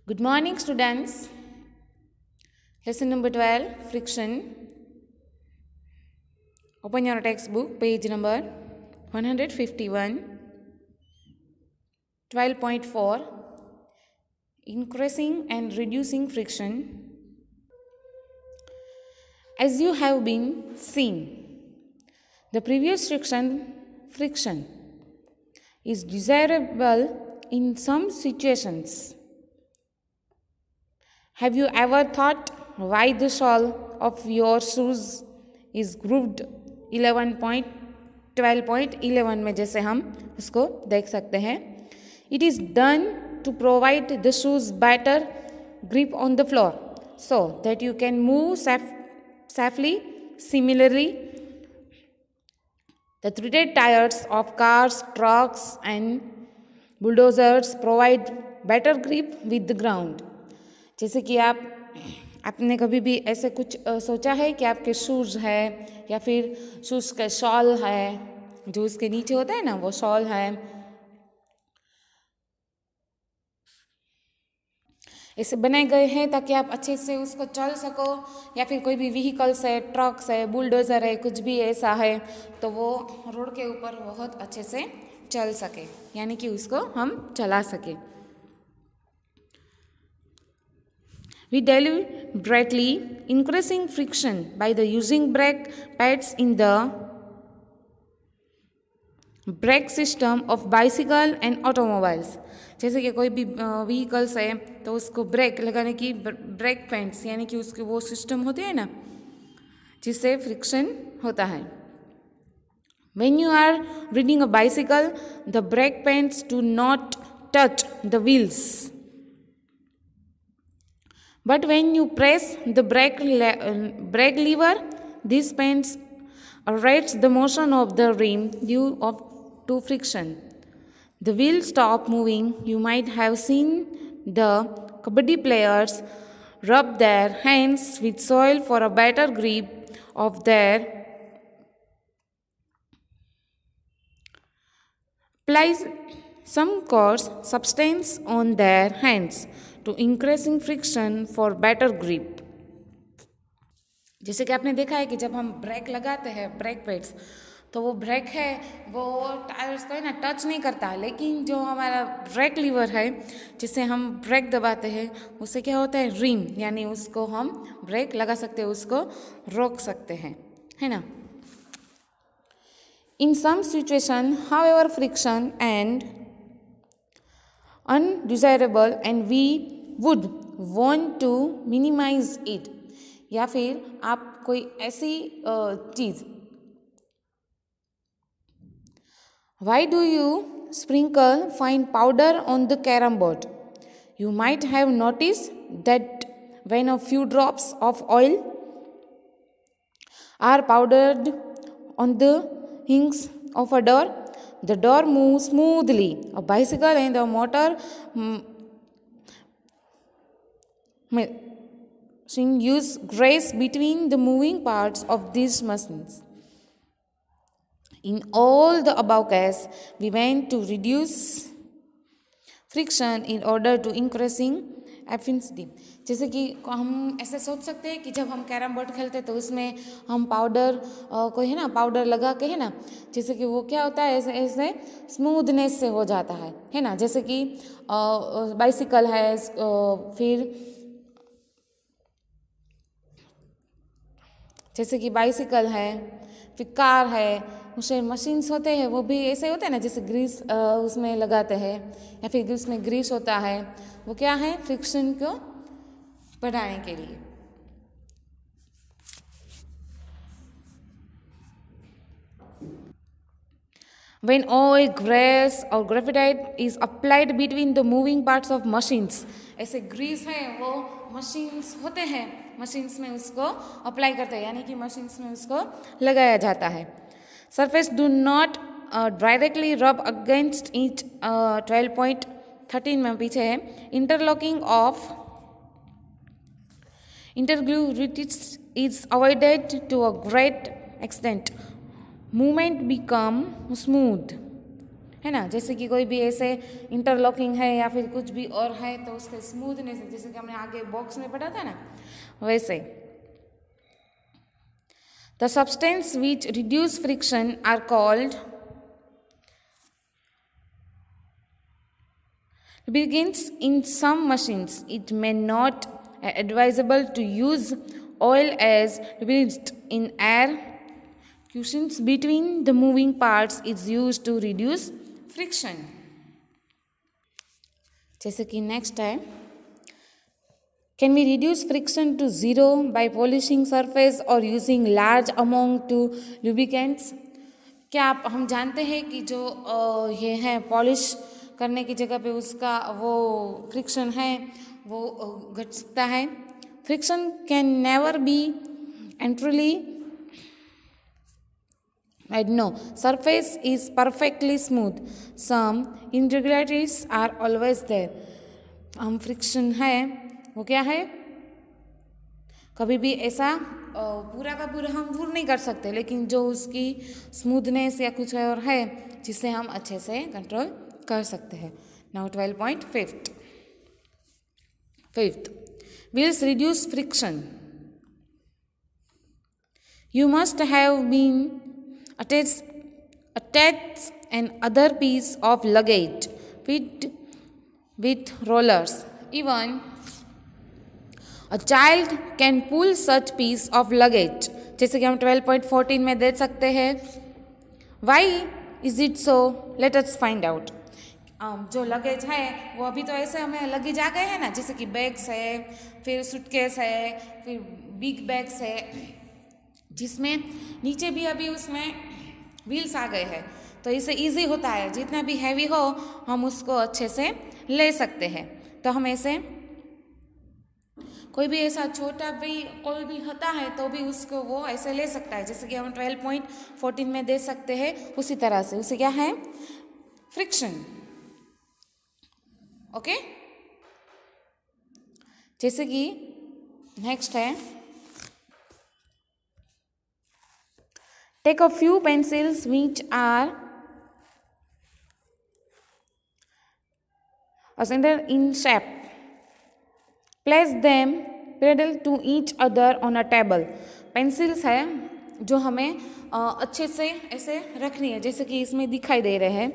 Good morning, students. Lesson number 12, friction. Open your textbook, page number 151. 12.4, increasing and reducing friction. As you have been seen, the previous friction is desirable in some situations. Have you ever thought why the sole of your shoes is grooved 12.11 में जैसे हम इसको देख सकते हैं. It is done to provide the shoes better grip on the floor so that you can move safely. Similarly, the threaded tires of cars, trucks and bulldozers provide better grip with the ground. जैसे कि आपने कभी भी ऐसे कुछ सोचा है कि आपके शूज़ है या फिर शूज़ का शॉल है जो उसके नीचे होता है ना, वो शॉल है, ऐसे बनाए गए हैं ताकि आप अच्छे से उसको चल सको, या फिर कोई भी व्हीकल्स है, ट्रक्स है, बुलडोज़र है, कुछ भी ऐसा है तो वो रोड के ऊपर बहुत अच्छे से चल सके, यानी कि उसको हम चला सके. We deliberately increasing friction by the using brake pads in the brake system of bicycle and automobiles. जैसे कि कोई भी व्हीकल्स है तो उसको ब्रेक लगाने की ब्रेक पैड्स यानी कि उसके वो सिस्टम होते हैं ना जिससे फ्रिक्शन होता है. When you are riding a bicycle, the brake pads do not touch the wheels. But when you press the brake lever, this pads arrests the motion of the rim due to friction. The wheels stop moving. You might have seen the kabaddi players rub their hands with soil for a better grip of their applies some coarse substance on their hands to increasing friction for better grip. जैसे कि आपने देखा है कि जब हम break लगाते हैं ब्रेक पैड्स तो वो ब्रेक है वो टायर्स को है ना टच नहीं करता, लेकिन जो हमारा ब्रेक लीवर है जिससे हम ब्रेक दबाते हैं उससे क्या होता है, रिम, यानी उसको हम ब्रेक लगा सकते हैं, उसको रोक सकते हैं, है ना. In some situation, however, friction and undesirable and we would want to minimize it. या फिर आप कोई ऐसी चीज़, why do you sprinkle fine powder on the carom board? You might have noticed that when a few drops of oil are powdered on the hinges of a door, the door moves smoothly. A bicycle and a motor machine use grace between the moving parts of these machines. In all the above case, we want to reduce friction in order to increasing efficiency. जैसे कि हम ऐसे सोच सकते हैं कि जब हम कैरम बोर्ड खेलते हैं तो उसमें हम पाउडर को है ना पाउडर लगा के है ना, जैसे कि वो क्या होता है ऐसे ऐसे स्मूथनेस से हो जाता है ना. जैसे कि बाइसिकल है, फिर जैसे कि बाइसिकल है, फिर कार है, उसमें मशीन्स होते हैं वो भी ऐसे होते हैं ना, जैसे ग्रीस उसमें लगाते हैं या फिर उसमें ग्रीस होता है, वो क्या है, फ्रिक्शन को बढ़ाने के लिए. When oil, grease or graphite is applied between the moving parts of machines, ऐसे ग्रीस है वो मशीन्स होते हैं, मशीन्स में उसको अप्लाई करते हैं, यानी कि मशीन्स में उसको लगाया जाता है. Surface do not directly rub against each. 12.13 में पीछे है. Interlocking of interglue is avoided to a great extent. Movement become smooth है ना। जैसे कि कोई भी ऐसे इंटरलॉकिंग है या फिर कुछ भी और है तो उसके स्मूथनेस, जैसे कि हमने आगे बॉक्स में पढ़ा था ना, वैसे the substance which reduce friction are called begins in some machines. It may not advisable to use oil as released in air. Cushions between the moving parts is used to reduce friction. जैसे कि next है, can we reduce friction to zero by polishing surface or using large amount to lubricants? क्या हम जानते हैं कि जो ये है पॉलिश करने की जगह पे उसका वो फ्रिक्शन है वो घट सकता है। Friction can never be entirely no surface is perfectly smooth, some irregularities are always there. हम फ्रिक्शन है वो क्या है, कभी भी ऐसा पूरा का पूरा हम दूर नहीं कर सकते, लेकिन जो उसकी स्मूथनेस या कुछ और है जिससे हम अच्छे से कंट्रोल कर सकते हैं। Now 12.5 wheels reduce friction. You must have been attach an other piece of luggage with rollers. Even a child can pull such piece of luggage. जैसे कि हम 12.14 में देख सकते हैं। Why is it so? Let us find out. जो luggage है वो अभी तो ऐसे हमें लगेज आ गए हैं ना, जैसे कि बैग्स है, फिर सूटकेस है, फिर बिग बैग्स है, जिसमें नीचे भी अभी उसमें व्हील्स आ गए हैं, तो इससे इजी होता है, जितना भी हैवी हो हम उसको अच्छे से ले सकते हैं। तो हम ऐसे कोई भी ऐसा छोटा भी कोई भी होता है तो भी उसको वो ऐसे ले सकता है, जैसे कि हम 12.14 में दे सकते हैं। उसी तरह से उसे क्या है, फ्रिक्शन। ओके, जैसे कि नेक्स्ट है, take a few pencils which are ascended in shape, place them parallel to each other on a table. Pencils है जो हमें अच्छे से ऐसे रखनी है, जैसे कि इसमें दिखाई दे रहे हैं।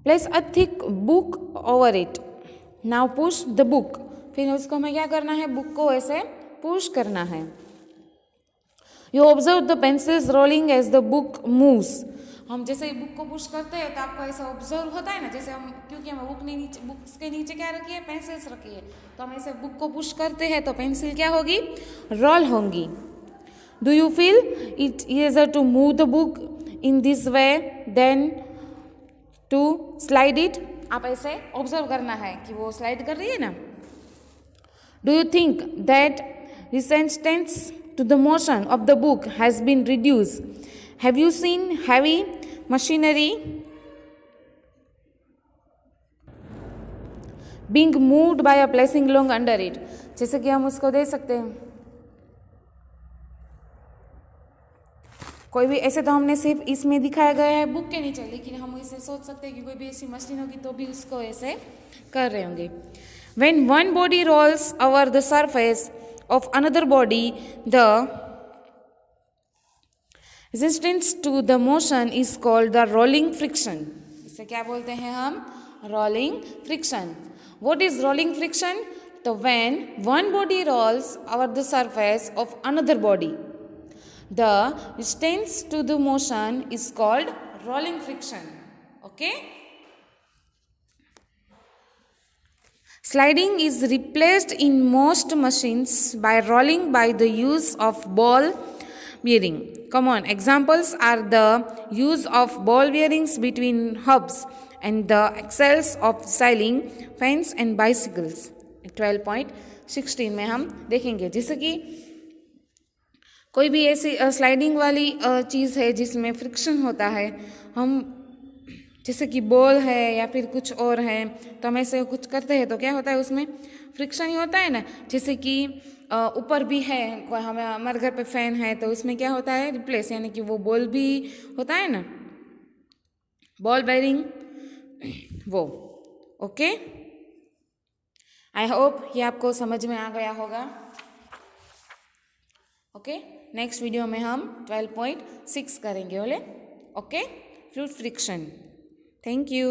Place a thick book over it, now push the book. फिर उसको हमें क्या करना है, बुक को ऐसे पुश करना है। You observe the pencils rolling as the book moves. हम जैसे ही बुक को पुश करते हैं तो आपको ऐसा ऑब्जर्व होता है ना, जैसे हम क्योंकि हम बुक्स के नीचे क्या रखी है, पेंसिल्स रखी है, तो हम ऐसे बुक को पुश करते हैं तो पेंसिल क्या होगी, रोल होंगी। Do you feel it easier to move the book in this way than to slide it? आप ऐसे ऑब्जर्व करना है कि वो स्लाइड कर रही है ना। Do you think that resistance to the motion of the book has been reduced? Have you seen heavy machinery being moved by a placing along under it? जैसे कि हम उसको दे सकते हैं, कोई भी ऐसे तो हमने सिर्फ इसमें दिखाया गया है बुक के नीचे, लेकिन हम इसे सोच सकते हैं कि कोई भी ऐसी मशीन होगी तो भी उसको ऐसे कर रहे होंगे। When one body rolls over the surface of another body, the resistance to the motion is called the rolling friction. इसे क्या बोलते हैं हम, rolling friction. What is rolling friction? So when one body rolls over the surface of another body, the resistance to the motion is called rolling friction. Okay? Sliding is replaced in most machines by rolling by the use of ball bearing. Common examples are the use of ball bearings between hubs and the axles of sailing, fans and bicycles. 12.16 में हम देखेंगे, जैसे कि कोई भी ऐसी sliding वाली चीज़ है जिसमें फ्रिक्शन होता है, हम जैसे कि बॉल है या फिर कुछ और है, तो हम ऐसे कुछ करते हैं तो क्या होता है, उसमें फ्रिक्शन ही होता है ना। जैसे कि ऊपर भी है, कोई हमारे घर पे फैन है तो उसमें क्या होता है रिप्लेस, यानी कि वो बॉल भी होता है ना, बॉल बेयरिंग वो। ओके, आई होप ये आपको समझ में आ गया होगा। ओके, नेक्स्ट वीडियो में हम 12.6 करेंगे। Okay, fluid friction. Thank you.